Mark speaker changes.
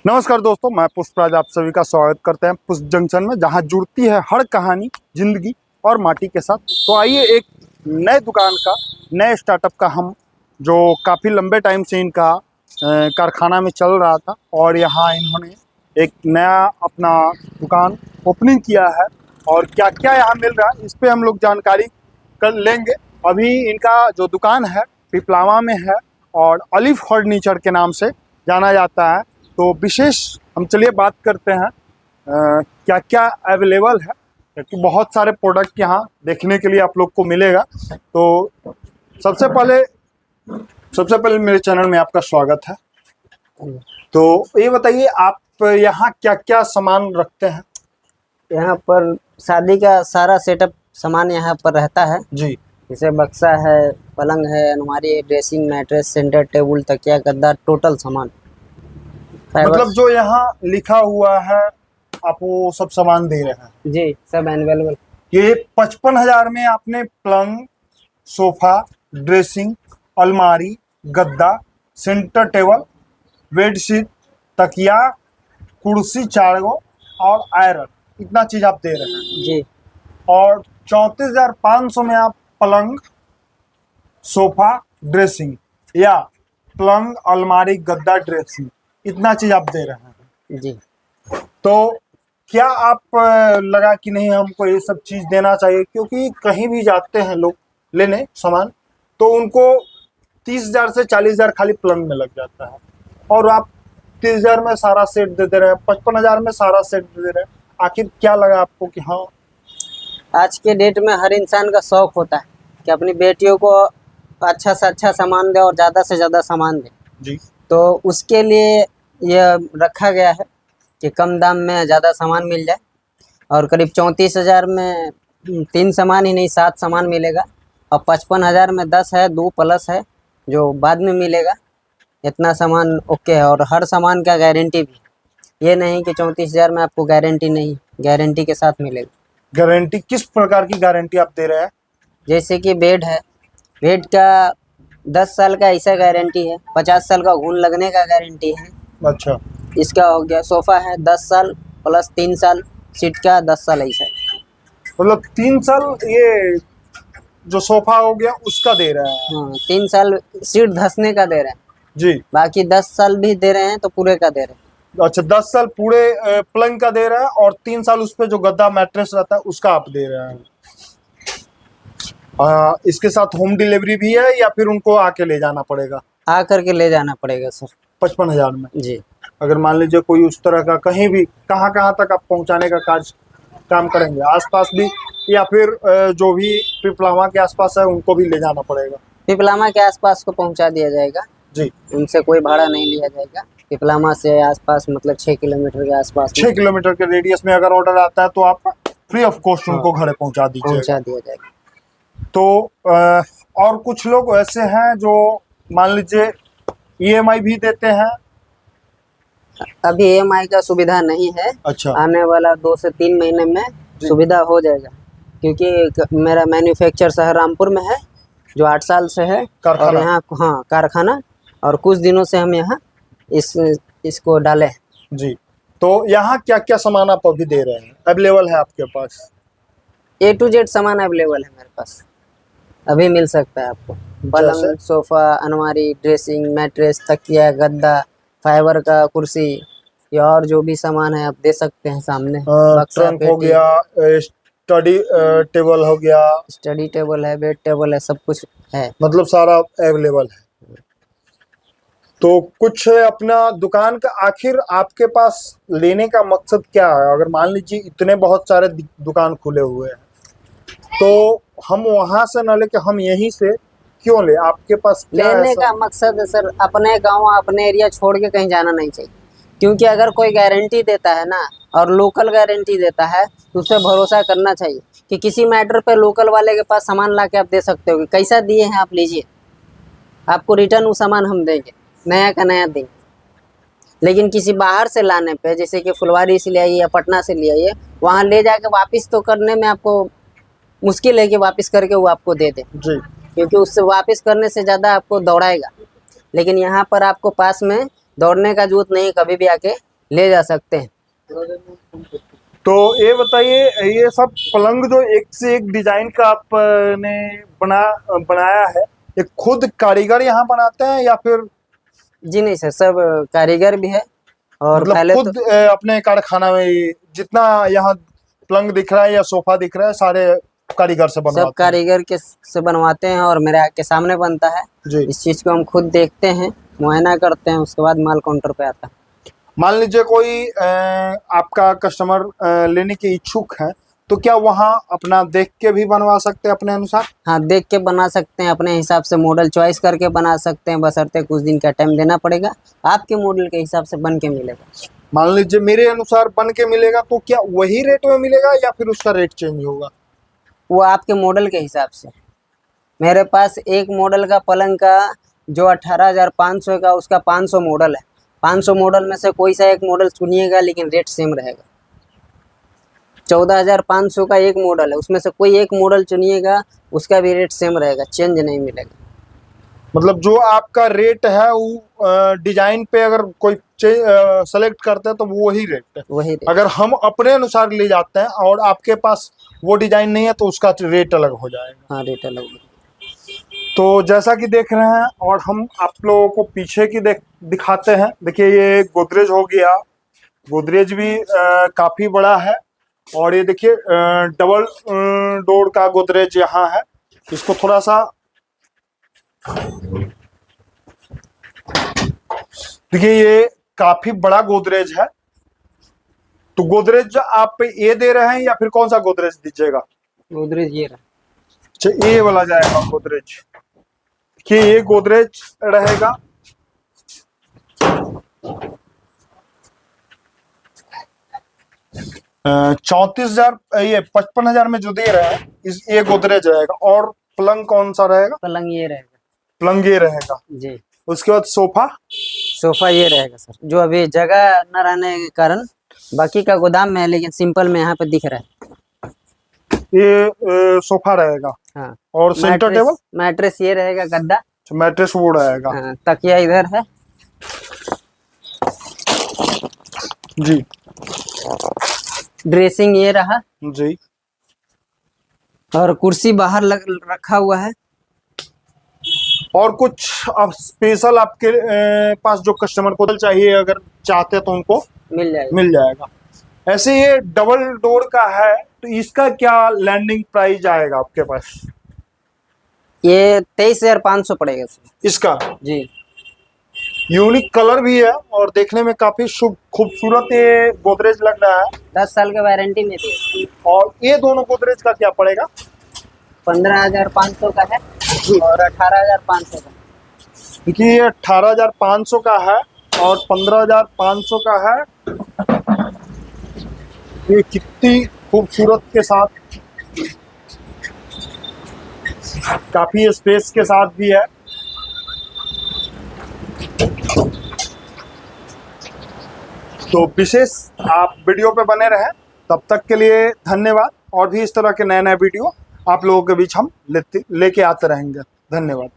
Speaker 1: नमस्कार दोस्तों, मैं पुष्पराज आप सभी का स्वागत करते हैं पुष्प जंक्शन में, जहां जुड़ती है हर कहानी जिंदगी और माटी के साथ। तो आइए एक नए दुकान का, नए स्टार्टअप का, हम जो काफ़ी लंबे टाइम से इनका कारखाना में चल रहा था और यहां इन्होंने एक नया अपना दुकान ओपनिंग किया है और क्या क्या यहाँ मिल रहा है इस पर हम लोग जानकारी कर लेंगे। अभी इनका जो दुकान है पिपलावा में है और अलीफ फर्नीचर के नाम से जाना जाता है। तो विशेष हम चलिए बात करते हैं क्या क्या अवेलेबल है, क्योंकि बहुत सारे प्रोडक्ट यहाँ देखने के लिए आप लोग को मिलेगा। तो सबसे पहले मेरे चैनल में आपका स्वागत है। तो ये बताइए आप यहाँ क्या क्या सामान रखते हैं?
Speaker 2: यहाँ पर शादी का सारा सेटअप सामान यहाँ पर रहता है
Speaker 1: जी।
Speaker 2: जैसे बक्सा है, पलंग है, अलमारी है, ड्रेसिंग मैट्रेस, सेंटर टेबल, तकिया, गद्दा, टोटल सामान।
Speaker 1: मतलब जो यहाँ लिखा हुआ है आप वो सब सामान दे रहे हैं?
Speaker 2: जी, सब अवेलेबल।
Speaker 1: ये 55,000 में आपने पलंग, सोफा, ड्रेसिंग, अलमारी, गद्दा, सेंटर टेबल, बेडशीट, तकिया, कुर्सी 4 गो और आयरन, इतना चीज आप दे रहे हैं
Speaker 2: जी।
Speaker 1: और 34,500 में आप पलंग, सोफा, ड्रेसिंग या पलंग, अलमारी, गद्दा, ड्रेसिंग, इतना चीज आप दे रहे हैं
Speaker 2: जी।
Speaker 1: तो क्या आप लगा कि नहीं हमको ये सब चीज देना चाहिए? क्योंकि कहीं भी जाते हैं लोग लेने सामान तो उनको 30,000 से 40,000 खाली पलंग में लग जाता है और आप 30,000 में सारा सेट दे दे रहे हैं, 55,000 में सारा सेट दे रहे हैं। आखिर क्या लगा आपको कि हाँ?
Speaker 2: आज के डेट में हर इंसान का शौक होता है कि अपनी बेटियों को अच्छा से अच्छा सामान दे और ज़्यादा से ज़्यादा सामान दे
Speaker 1: जी।
Speaker 2: तो उसके लिए यह रखा गया है कि कम दाम में ज़्यादा सामान मिल जाए और करीब 34,000 में 3 सामान ही नहीं 7 सामान मिलेगा और 55,000 में 10 है, 2 प्लस है जो बाद में मिलेगा। इतना सामान ओके है और हर सामान का गारंटी भी है। ये नहीं कि 34,000 में आपको गारंटी नहीं, गारंटी के साथ मिलेगा।
Speaker 1: गारंटी किस प्रकार की गारंटी आप दे रहे हैं?
Speaker 2: जैसे कि बेड है, बेड का 10 साल का ऐसा गारंटी है, 50 साल का घून लगने का गारंटी है।
Speaker 1: अच्छा।
Speaker 2: इसका हो गया। सोफ़ा है 10 साल प्लस 3 साल, सीट का 10 साल ऐसा है।
Speaker 1: मतलब 3 साल ये जो सोफा हो गया उसका दे रहे हैं?
Speaker 2: हाँ, 3 साल सीट धंसने का दे रहे हैं
Speaker 1: जी।
Speaker 2: बाकी 10 साल भी दे रहे हैं तो पूरे का दे रहे हैं।
Speaker 1: अच्छा, 10 साल पूरे पलंग का दे रहा है और 3 साल उस पे जो गद्दा मैट्रेस रहता है उसका आप दे रहे हैं। इसके साथ होम डिलीवरी भी है या फिर उनको आके ले जाना पड़ेगा?
Speaker 2: आ करके ले जाना पड़ेगा सर।
Speaker 1: 55,000 में
Speaker 2: जी।
Speaker 1: अगर मान लीजिए कोई उस तरह का कहीं भी कहाँ तक आप पहुंचाने का काम करेंगे? आसपास भी या फिर जो भी पिपलावा के आसपास है उनको भी ले जाना पड़ेगा?
Speaker 2: पिपलामा के आसपास को पहुंचा दिया जाएगा
Speaker 1: जी।
Speaker 2: उनसे कोई भाड़ा नहीं लिया जाएगा। पिपलामा से आसपास मतलब 6 किलोमीटर के आसपास,
Speaker 1: 6 किलोमीटर के रेडियस में अगर ऑर्डर आता है तो आप फ्री ऑफ कॉस्ट उनको घरे पहुंचा
Speaker 2: दिया जाएगा।
Speaker 1: तो और कुछ लोग ऐसे हैं जो मान लीजिए EMI भी देते हैं?
Speaker 2: अभी EMI का सुविधा नहीं है।
Speaker 1: अच्छा।
Speaker 2: आने वाला 2 से 3 महीने में सुविधा हो जाएगा क्योंकि मेरा मैन्युफैक्चर शहर रामपुर में है जो 8 साल से है और यहाँ हाँ कारखाना, और कुछ दिनों से हम यहाँ इसको डाले हैं।
Speaker 1: जी। तो यहाँ क्या क्या सामान आप अभी दे रहे हैं, अवेलेबल है आपके पास?
Speaker 2: A to Z सामान अवेलेबल है मेरे पास, अभी मिल सकता है आपको। पलंग, सोफा, अलमारी, ड्रेसिंग मैट्रेस, तकिया, गद्दा, फाइबर का कुर्सी या और जो भी सामान है आप दे सकते हैं सामने।
Speaker 1: ट्रंक हो गया, स्टडी टेबल हो गया,
Speaker 2: स्टडी टेबल है, बेड टेबल है, सब कुछ है,
Speaker 1: मतलब सारा अवेलेबल है। तो कुछ अपना दुकान का आखिर आपके पास लेने का मकसद क्या है? अगर मान लीजिए इतने बहुत सारे दुकान खुले हुए हैं तो हम वहां से न लेके हम यहीं से क्यों ले? आपके पास क्या
Speaker 2: लेने का मकसद है सर, अपने गांव अपने एरिया छोड़ के कहीं जाना नहीं चाहिए। क्योंकि अगर कोई गारंटी देता है ना और लोकल गारंटी देता है तो उस पर भरोसा करना चाहिए कि किसी मैटर पे लोकल वाले के पास सामान ला के आप दे सकते हो कि कैसा दिए हैं आप लीजिए, आपको रिटर्न वो सामान हम देंगे, नया का नया देंगे। लेकिन किसी बाहर से लाने पे जैसे कि फुलवारी से ले आइए या पटना से ले आइए, वहाँ ले जाके वापस तो करने में आपको मुश्किल है कि वापस करके वो आपको दे दे
Speaker 1: जी।
Speaker 2: क्योंकि उससे वापस करने से ज़्यादा आपको दौड़ाएगा। लेकिन यहाँ पर आपको पास में दौड़ने का जरूरत नहीं, कभी भी आके ले जा सकते हैं।
Speaker 1: तो ये बताइए, ये सब पलंग जो एक से एक डिजाइन का आपने बनाया है, ये खुद कारीगर यहाँ बनाते हैं या फिर
Speaker 2: जी नहीं सर, सब कारीगर भी है। और
Speaker 1: मतलब
Speaker 2: पहले
Speaker 1: खुद
Speaker 2: तो
Speaker 1: अपने कारखाना में जितना यहाँ पलंग दिख रहा है या सोफा दिख रहा है सारे कारीगर से
Speaker 2: सब
Speaker 1: बनवाते हैं?
Speaker 2: कारीगर के से बनवाते हैं और मेरे के सामने बनता है।
Speaker 1: जी।
Speaker 2: इस चीज को हम खुद देखते हैं, मुआयना करते हैं, उसके बाद माल काउंटर पे आता है।
Speaker 1: मान लीजिए कोई आपका कस्टमर लेने के इच्छुक है, तो क्या वहाँ अपना देख के भी बनवा सकते हैं अपने अनुसार?
Speaker 2: हाँ, देख के बना सकते हैं, अपने हिसाब से मॉडल चॉइस करके बना सकते हैं, बशर्ते कुछ दिन का टाइम देना पड़ेगा। आपके मॉडल के हिसाब से बन के मिलेगा।
Speaker 1: मान लीजिए मेरे अनुसार बन के मिलेगा, तो क्या वही रेट में मिलेगा या फिर उसका रेट चेंज होगा?
Speaker 2: वो आपके मॉडल के हिसाब से। मेरे पास एक मॉडल का पलंग का जो 18,500 का, उसका 500 मॉडल है। 500 मॉडल में से कोई सा एक मॉडल चुनिएगा, लेकिन रेट सेम रहेगा। 14,500 का एक मॉडल है, उसमें से कोई एक मॉडल चुनिएगा, उसका भी रेट सेम रहेगा, चेंज नहीं मिलेगा।
Speaker 1: मतलब जो आपका रेट है वो डिजाइन पे अगर कोई सेलेक्ट करते हैं तो वो वही रेट है।
Speaker 2: वही रेट।
Speaker 1: अगर हम अपने अनुसार ले जाते हैं और आपके पास वो डिजाइन नहीं है तो उसका रेट अलग हो जाएगा।
Speaker 2: हाँ, रेट अलग होगा।
Speaker 1: तो जैसा कि देख रहे हैं, और हम आप लोगों को पीछे की दिखाते हैं। देखिए ये गोदरेज हो गया, गोदरेज भी काफी बड़ा है। और ये देखिए डबल डोर का गोदरेज यहाँ है। इसको थोड़ा सा देखिए, ये काफी बड़ा गोदरेज है। तो गोदरेज आप ये दे रहे हैं या फिर कौन सा गोदरेज दीजिएगा?
Speaker 2: गोदरेज ये रहा।
Speaker 1: अच्छा, ये वाला जाएगा गोदरेज। कि ये गोदरेज रहेगा 34,000, ये 55,000 में जो दे रहे हैं ये गोदरेज रहेगा। और पलंग कौन सा रहेगा?
Speaker 2: पलंग ये रहेगा।
Speaker 1: पलंग ये रहेगा
Speaker 2: जी।
Speaker 1: उसके बाद सोफा?
Speaker 2: सोफा ये रहेगा सर, जो अभी जगह न रहने के कारण बाकी का गोदाम में है, लेकिन सिंपल में यहाँ पे दिख रहा है।
Speaker 1: ये सोफा रहेगा।
Speaker 2: हाँ।
Speaker 1: और सेंटर टेबल?
Speaker 2: मैट्रेस ये रहेगा, गद्दा।
Speaker 1: मैट्रेस वो रहेगा।
Speaker 2: हाँ, तकिया इधर है।
Speaker 1: जी।
Speaker 2: ड्रेसिंग ये रहा।
Speaker 1: जी।
Speaker 2: और कुर्सी बाहर रखा हुआ है।
Speaker 1: और कुछ अब स्पेशल आपके पास जो कस्टमर को चाहिए, अगर चाहते तो उनको मिल जाएगा। ऐसे ये डबल डोर का है, तो इसका क्या लैंडिंग प्राइस आएगा आपके पास?
Speaker 2: ये 23,500 पड़ेगा सर।
Speaker 1: इसका
Speaker 2: जी।
Speaker 1: यूनिक कलर भी है और देखने में काफी खूबसूरत ये गोदरेज लग रहा है।
Speaker 2: 10 साल की वारंटी में थी।
Speaker 1: और ये दोनों गोदरेज का क्या पड़ेगा?
Speaker 2: 15,500 का है और 18,500 का।
Speaker 1: देखिए ये 18,500 का है और 15,500 का है। ये कितनी खूबसूरत के साथ, काफी स्पेस के साथ भी है। तो विशेष आप वीडियो पे बने रहें, तब तक के लिए धन्यवाद। और भी इस तरह के नए वीडियो आप लोगों के बीच हम लेके आते रहेंगे। धन्यवाद।